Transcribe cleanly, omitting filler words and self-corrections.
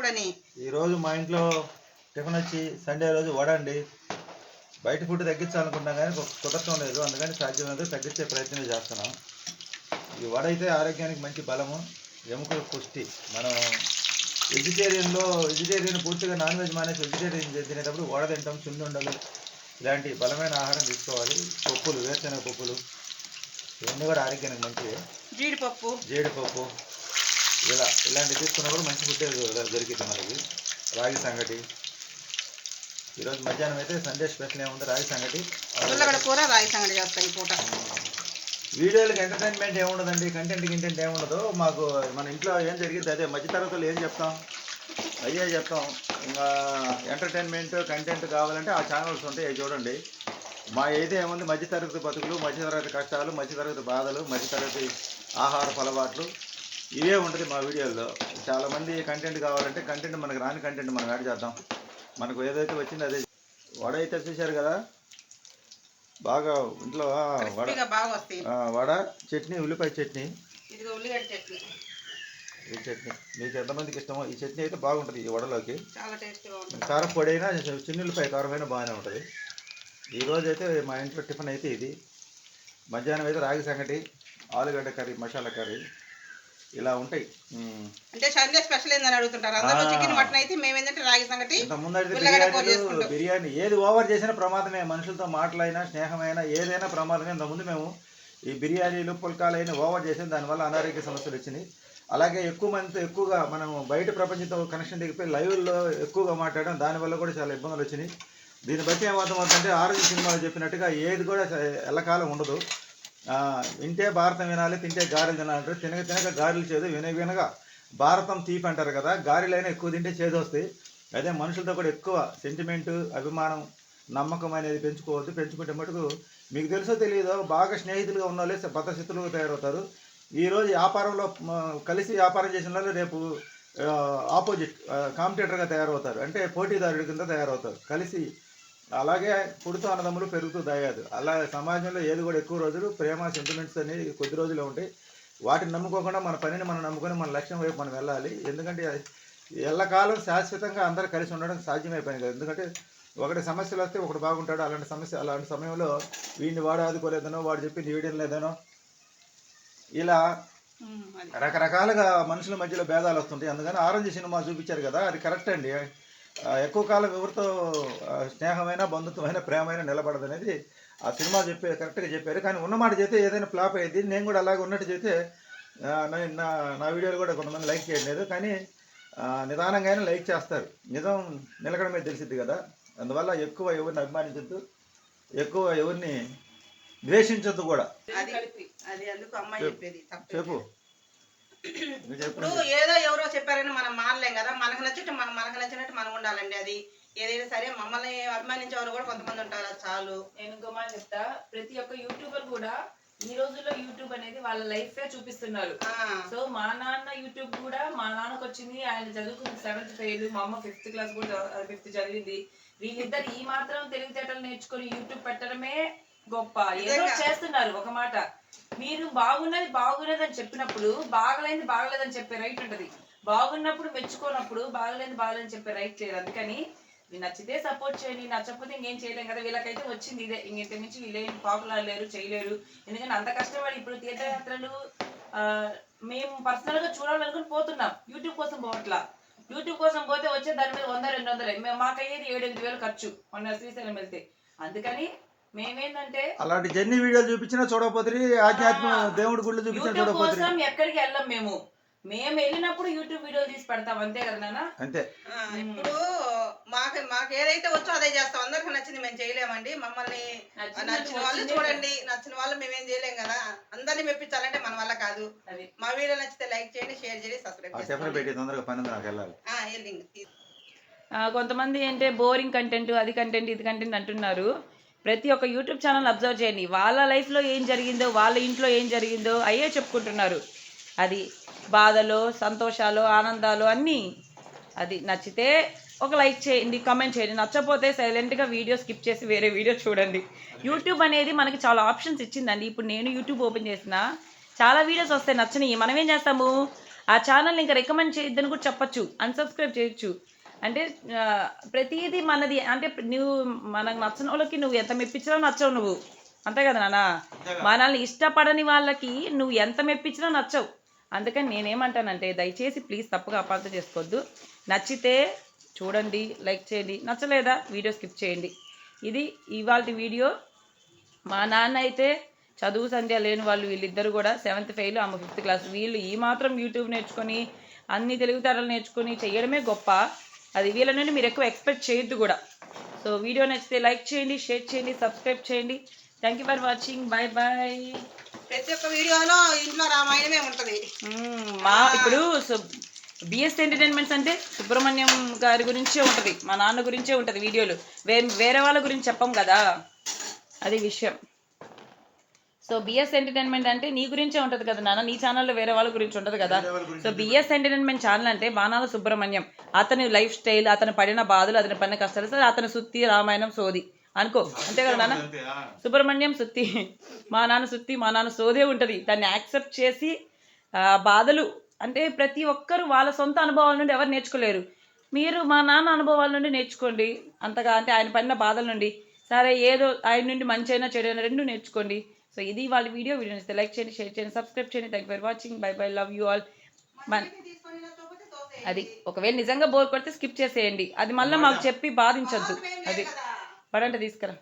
చెప్పండి. ఈరోజు మా ఇంట్లో టిఫిన్ వచ్చి సండే రోజు వడ అండి. బయట ఫుడ్ తగ్గించాలనుకుంటున్నాం కానీ కుదరటం లేదు. అందుకని సాధ్యమైనంత తగ్గించే ప్రయత్నం చేస్తున్నాం. ఈ వడ అయితే ఆరోగ్యానికి మంచి బలము, ఎముకల పుష్టి. మనం వెజిటేరియన్ పూర్తిగా నాన్ వెజ్ మానేసి వెజిటేరియన్ తినేటప్పుడు వడ తింటాం, చున్నుండలు ఇలాంటి బలమైన ఆహారం తీసుకోవాలి. పప్పులు, వేరుశనగ పప్పులు ఇవన్నీ కూడా ఆరోగ్యానికి మంచివి. జీడిపప్పు ఇలాంటివి తీసుకున్నా కూడా మంచి ఫుడ్ దొరికింది మనకి. రాగి సంగటి ఈరోజు మధ్యాహ్నం అయితే సండే స్పెషల్ ఏముంది, రాగి సంగటి, కూర, రాగి సంగటి చేస్తాయి పూట. వీడియోలకు ఎంటర్టైన్మెంట్ ఏముండదండి, కంటెంట్ ఏముండదు. మాకు మన ఇంట్లో ఏం జరిగింది అదే. మధ్యతరగతులు ఏం చెప్తాం, అయ్యే చెప్తాం. ఇంకా ఎంటర్టైన్మెంట్ కంటెంట్ కావాలంటే ఆ ఛానల్స్ ఉంటాయి, అవి చూడండి. మా అయితే ఏముంది, మధ్యతరగతి బతుకులు, మధ్యతరగతి కష్టాలు, మధ్యతరగతి బాధలు, మధ్యతరగతి ఆహారపు అలవాట్లు ఇవే ఉంటుంది మా వీడియోల్లో. చాలామంది కంటెంట్ కావాలంటే కంటెంట్ మనకు రాని కంటెంట్ మనం యాడ్ చేద్దాం. మనకు ఏదైతే వచ్చిందో అదే. వడ అయితే చూశారు కదా, బాగా ఇంట్లో వడ, చట్నీ, ఉల్లిపాయ చట్నీ. ఈ చట్నీ మీకు ఎంతమందికి ఇష్టమో ఈ చట్నీ అయితే బాగుంటుంది. ఈ వడలోకి కారం పొడి అయినా, చిన్నుల్లిపాయ కారమైనా బాగానే ఉంటుంది. ఈరోజు అయితే మా ఇంట్లో టిఫిన్ అయితే ఇది. మధ్యాహ్నం అయితే రాగి సంగటి, ఆలుగడ్డ కర్రీ, మసాలా కర్రీ ఇలా ఉంటాయి. అంటే సండే స్పెషల్ ఏందని అడుగుతుంటారు అందరూ. చికెన్ మటన్ అయితే మేమేంటంటే రాగి సంగటి, బిర్యానీ ఏది ఓవర్ చేసినా ప్రమాదమే. మనుషులతో మాటలైనా, స్నేహమైనా ఏదైనా ప్రమాదమే. ఇంతకుముందు మేము ఈ బిర్యానీలు, పుల్కాలైనా ఓవర్ చేసాం, దానివల్ల అనారోగ్య సమస్యలు వచ్చినాయి. అలాగే ఎక్కువ మందితో ఎక్కువగా మనం బయట ప్రపంచంతో కనెక్షన్ దిగిపోయి లైవ్లో ఎక్కువగా మాట్లాడడం, దానివల్ల కూడా చాలా ఇబ్బందులు వచ్చినాయి. దీన్ని బట్టి ఏమవుతుందంటే ఆరోగ్య సినిమాలో చెప్పినట్టుగా ఏది కూడా ఎల్లకాలం ఉండదు. వింటే భారతం వినాలి, తింటే గారెలు తినాలంటే తినక గారెలు చేదు, వినగా భారతం తీపి అంటారు కదా. గారెలైనా ఎక్కువ తింటే చేదు వస్తాయి. అదే మనుషులతో కూడా ఎక్కువ సెంటిమెంటు, అభిమానం, నమ్మకం అనేది పెంచుకోవద్దు. పెంచుకుంటే మటుకు మీకు తెలుసో తెలియదో బాగా స్నేహితులుగా ఉన్న వాళ్ళే బద్ధశత్రులుగా తయారవుతారు. ఈరోజు వ్యాపారంలో కలిసి వ్యాపారం చేసిన వాళ్ళు రేపు ఆపోజిట్ కాంపిటేటర్గా తయారవుతారు. అంటే పోటీదారుడి కింద తయారవుతారు కలిసి. అలాగే పుడుతూ అన్నదమ్ములు, పెరుగుతూ దయ్యాదు. అలా సమాజంలో ఏది కూడా ఎక్కువ రోజులు ప్రేమ, సెంటిమెంట్స్ అనేవి కొద్ది రోజులే ఉంటాయి. వాటిని నమ్ముకోకుండా మన పనిని మనం నమ్ముకొని మన లక్ష్యం వైపు మనం వెళ్ళాలి. ఎందుకంటే ఎల్లకాలం శాశ్వతంగా అందరూ కలిసి ఉండడం సాధ్యమైపోయింది కదా. ఎందుకంటే ఒకటి సమస్యలు వస్తే ఒకటి బాగుంటాడు. అలాంటి సమయంలో వీడిని వాడు ఆదుకోలేదనో, వాడు చెప్పింది వీడియం లేదనో, ఇలా రకరకాలుగా మనుషుల మధ్యలో భేదాలు వస్తుంటాయి. అందుకని ఆరెంజ్ సినిమా చూపించారు కదా, అది కరెక్ట్ అండి. ఎక్కువ కాలం ఎవరితో స్నేహమైన, బంధుత్వమైన, ప్రేమైన నిలబడదు అనేది ఆ సినిమా కరెక్ట్గా చెప్పారు. కానీ ఉన్నమాట చేస్తే ఏదైనా ఫ్లాప్ అయ్యింది. నేను కూడా అలాగే ఉన్నట్టు చేస్తే నా వీడియోలు కూడా కొంతమంది లైక్ చేయలేదు. కానీ నిదానంగా లైక్ చేస్తారు. నిజం నిలకడమే తెలిసిద్ది కదా. అందువల్ల ఎక్కువ ఎవరిని అభిమానించద్దు, ఎక్కువ ఎవరిని ద్వేషించద్దు కూడా. చెప్పు. ఇప్పుడు ఏదో ఎవరో చెప్పారని మనం మానలేం కదా. మనకు నచ్చినట్టు మనం ఉండాలండి. అది ఏదైనా సరే. మమ్మల్ని అభిమానించే వాళ్ళు కూడా కొంతమంది ఉంటారు, చాలు. నేను ఇంకో మాట చెప్తా, ప్రతి ఒక్క యూట్యూబర్ కూడా ఈ రోజుల్లో యూట్యూబ్ అనేది వాళ్ళ లైఫ్ చూపిస్తున్నారు. సో మా నాన్న యూట్యూబ్ కూడా, మా నాన్నకు వచ్చింది, ఆయన చదువుకుంది 7th ఫెయిల్, మా అమ్మ 5th క్లాస్ కూడా 5th చదివింది. వీళ్ళిద్దరు ఈ మాత్రం తెలివితేటలు నేర్చుకుని యూట్యూబ్ పెట్టడమే గొప్ప. ఏదో చేస్తున్నారు. ఒక మాట, మీరు బాగున్నదని చెప్పినప్పుడు బాగలేదని చెప్పే రైట్ ఉంటది. బాగున్నప్పుడు మెచ్చుకోనప్పుడు బాగలేదని చెప్పే రైట్ లేదు. అందుకని మీరు నచ్చితే సపోర్ట్ చేయండి, నచ్చకపోతే ఇంకేం చేయలేం కదా. వీళ్ళకైతే వచ్చింది ఇదే. ఇంత మించి వీళ్ళేం పాపులర్ లేరు, చేయలేరు. ఎందుకంటే అంత కష్టపడి ఇప్పుడు తీర్థయాత్రలు మేము పర్సనల్ గా చూడాలనుకుని పోతున్నాం. యూట్యూబ్ కోసం పోవట్లా. యూట్యూబ్ కోసం పోతే వచ్చే దాని మీద 100-200 మాకయ్యేది 7-8 వేలు ఖర్చు మొన్న శ్రీశైలం వెళ్తే. అందుకని మేమేంటంటే అలాంటి జర్నీ వీడియోలు చూపించినా చూడకపోతే, ఆధ్యాత్మిక దేవుడి గుళ్ళు చూపించినా చూడకపోతే, ఎక్కడికి వెళ్ళాం. మేము వెళ్ళినప్పుడు యూట్యూబ్ వీడియోలు తీసి పెడతాం, అంతే కదా నాన్న. అంతే. ఇప్పుడు మాకు ఏదైతే వచ్చో అదే చేస్తాం. అందరికి నచ్చింది మేము చేయలేమండి. మమ్మల్ని నచ్చిన వాళ్ళు చూడండి, నచ్చిన వాళ్ళు మేమేం చేయలేం కదా. అందరినీ మెప్పించాలంటే మన వల్ల కాదు. మా వీడియో నచ్చితే లైక్ చేయండి, షేర్ చేయండి, సబ్స్క్రైబ్ చేయండి. కొంతమంది ఏంటంటే బోరింగ్ కంటెంట్, అది కంటెంట్, ఇది కంటెంట్ అంటున్నారు. ప్రతి ఒక్క యూట్యూబ్ ఛానల్ అబ్జర్వ్ చేయండి. వాళ్ళ లైఫ్లో ఏం జరిగిందో, వాళ్ళ ఇంట్లో ఏం జరిగిందో అయ్యే చెప్పుకుంటున్నారు. అది బాధలు, సంతోషాలు, ఆనందాలు అన్నీ. అది నచ్చితే ఒక లైక్ చేయండి, కామెంట్ చేయండి. నచ్చకపోతే సైలెంట్గా వీడియో స్కిప్ చేసి వేరే వీడియో చూడండి. యూట్యూబ్ అనేది మనకి చాలా ఆప్షన్స్ ఇచ్చిందండి. ఇప్పుడు నేను యూట్యూబ్ ఓపెన్ చేసిన చాలా వీడియోస్ వస్తాయి నచ్చని. మనం ఏం చేస్తాము, ఆ ఛానల్ని ఇంకా రికమెండ్ చేయొద్దని కూడా చెప్పచ్చు, అన్సబ్స్క్రైబ్ చేయొచ్చు. అంటే ప్రతిదీ మనది. అంటే నువ్వు మనకు నచ్చిన వాళ్ళకి నువ్వు ఎంత మెప్పించినా నచ్చవు నువ్వు, అంతే కదా నాన్న. మనల్ని ఇష్టపడని వాళ్ళకి నువ్వు ఎంత మెప్పించినా నచ్చవు. అందుకని నేనేమంటానంటే దయచేసి ప్లీజ్ తప్పుగా అపార్థం చేసుకోవద్దు. నచ్చితే చూడండి, లైక్ చేయండి, నచ్చలేదా వీడియో స్కిప్ చేయండి. ఇది ఇవాళ వీడియో. మా నాన్న అయితే చదువు సంధ్య లేని వాళ్ళు వీళ్ళిద్దరు కూడా 7th ఫెయిల్, అమ్మ 5th క్లాస్. వీళ్ళు ఈ మాత్రం యూట్యూబ్ నేర్చుకొని అన్ని తెలుగుతరాలు నేర్చుకొని చేయడమే గొప్ప. అది వీళ్ళ నుండి మీరు ఎక్కువ ఎక్స్పెక్ట్ చేయొద్దు కూడా. సో వీడియో నచ్చితే లైక్ చేయండి, షేర్ చేయండి, సబ్స్క్రైబ్ చేయండి. Thank you for watching. Bye bye. ప్రతి ఒక్క వీడియోలో ఇంట్లో రామాయణమే ఉంటుంది. ఇప్పుడు బిఎస్ ఎంటర్టైన్మెంట్స్ అంటే సుబ్రహ్మణ్యం గారి గురించే ఉంటుంది, మా నాన్న గురించే ఉంటుంది వీడియోలు. వేరే వాళ్ళ గురించి చెప్పం కదా, అది విషయం. సో బిఎస్ ఎంటర్టైన్మెంట్ అంటే నీ గురించే ఉంటుంది కదా నాన్న, నీ ఛానల్లో వేరే వాళ్ళ గురించి ఉంటుంది కదా. సో బిఎస్ ఎంటర్టైన్మెంట్ ఛానల్ అంటే బాణాల సుబ్రహ్మణ్యం, అతని లైఫ్ స్టైల్, అతను పడిన బాధలు, అతని పడిన కష్టాలు, సో అతని సుత్తి రామాయణం సోది అనుకో, అంతే కదా నాన్న. సుబ్రహ్మణ్యం సుత్తి, మా నాన్న సుత్తి, మా నాన్న సోదే ఉంటుంది. దాన్ని యాక్సెప్ట్ చేసి బాధలు అంటే ప్రతి ఒక్కరు వాళ్ళ సొంత అనుభవాల నుండి ఎవరు నేర్చుకోలేరు. మీరు మా నాన్న అనుభవాల నుండి నేర్చుకోండి అంతగా. అంటే ఆయన పడిన బాధల నుండి, సరే ఏదో ఆయన నుండి మంచి అయినా చెడు అయినా రెండు నేర్చుకోండి. సో ఇది వాళ్ళ వీడియో నచ్చితే లైక్ చేయండి, షేర్ చేయండి, సబ్స్క్రైబ్ చేయండి. Thank you for watching. By by, love you all. అది ఒకవేళ నిజంగా బోర్ కొడితే స్కిప్ చేసేయండి, అది మళ్ళీ మాకు చెప్పి బాధించొద్దు. అది పడంటే తీసుకురా.